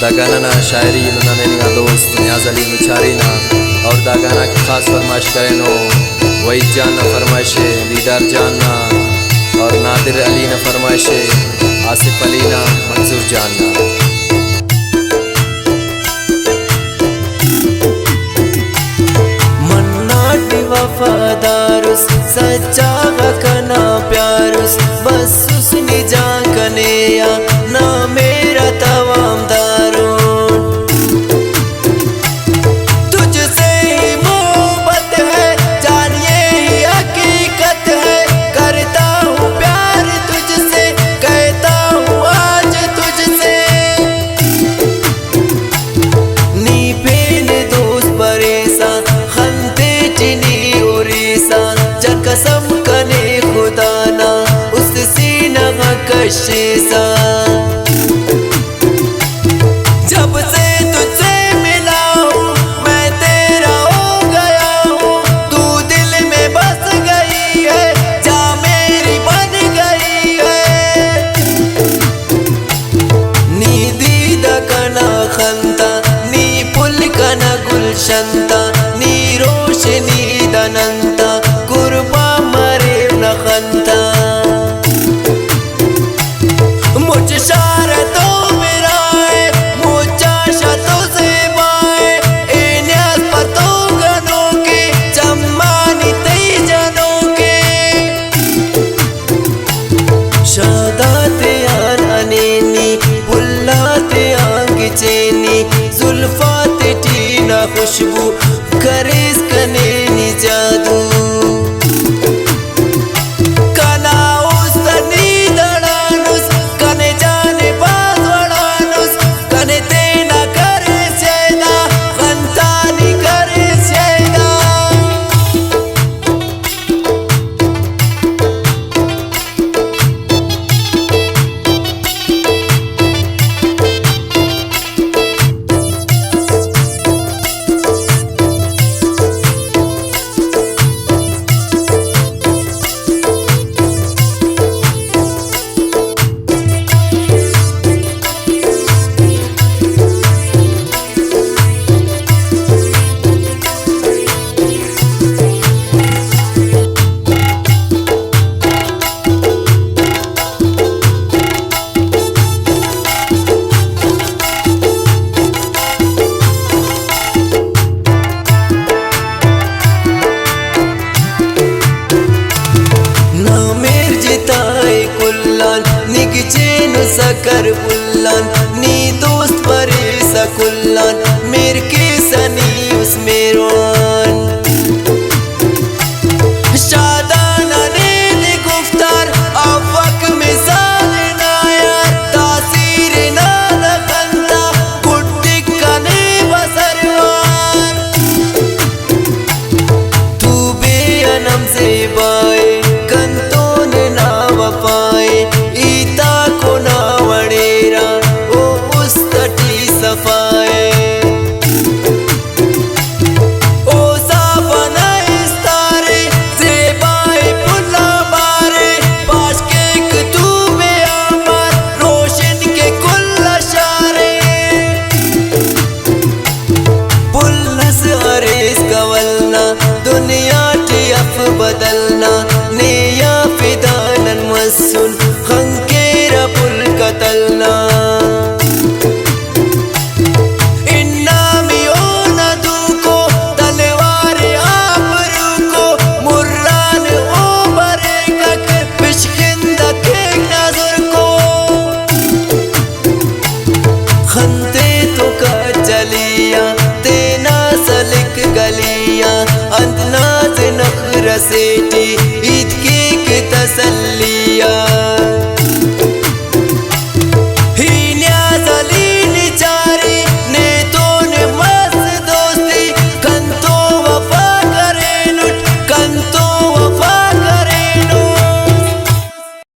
दा गाना ना शायरी ना दोस्त नियाज अली मुचारी ना और दा गाना की खास फरमाइश करें नो वहीद जान ना फरमाइश दीदार जान ना और नादिर अली ना फरमाइश आसिफ अली ना मंजूर जान ना। मन्नाटी वफादारुस सच्चा वकना प्यारुस बस उसने जाकने या ना मेरा तवाम दारो तुझसे ही मोहब्बत है जानिए ही हकीकत है करता हूँ प्यार तुझसे कहता हूँ आज तुझसे नी पेन दोस्त परेसा खंते चिनी उरेसा जन कसम कने खुदा ना उस सीना कशेसा जब से तुझसे मिला हूँ मैं तेरा हो गया हूँ तू दिल में बस गई है जा मेरी बन गई है नी दीदा कना खंता नी पुल कना गुलशंता नी रोशनी दनंता कुर्बा मरे न खंता मुझ शारतों में राय मुझा शतों से बाए इन्यास पतों गनों के चम्मानी तई जनों के शादाते आन अनेनी पुल्लाते आंग चेनी जुल्फाते टीना खुशबू करेस कनेनी जादू सकर पुल्लान नी दोस्त परे सकुल्लान मेर के सनी उस मेरवान शादाना ने गुफ्तार अफक में साल नायार तासीर ना लखंता गुट्टी कने बसरवार तू बेअनम से बाए कंतों ने ना वफाए ईता को ना वड़ेरा ओ उस तटी सफाए ओ साफना इस तारे से बाए पुला बारे पाश के तू बेअमर रोशन के कुल अशारे पुलस अरेस कवलना दुनिया टी अफ बदलना नेया फिदानन मस्सुन खंकेरा पुल कतलना इन्ना मियो न दूको तलवार आप रुको मुर्रान ओ बरेकक बिशकिंद के नजर को खंते तो का चलिया तेना सलिक गलिया अंदनाज नखर सेठी ईद की तसल्लिया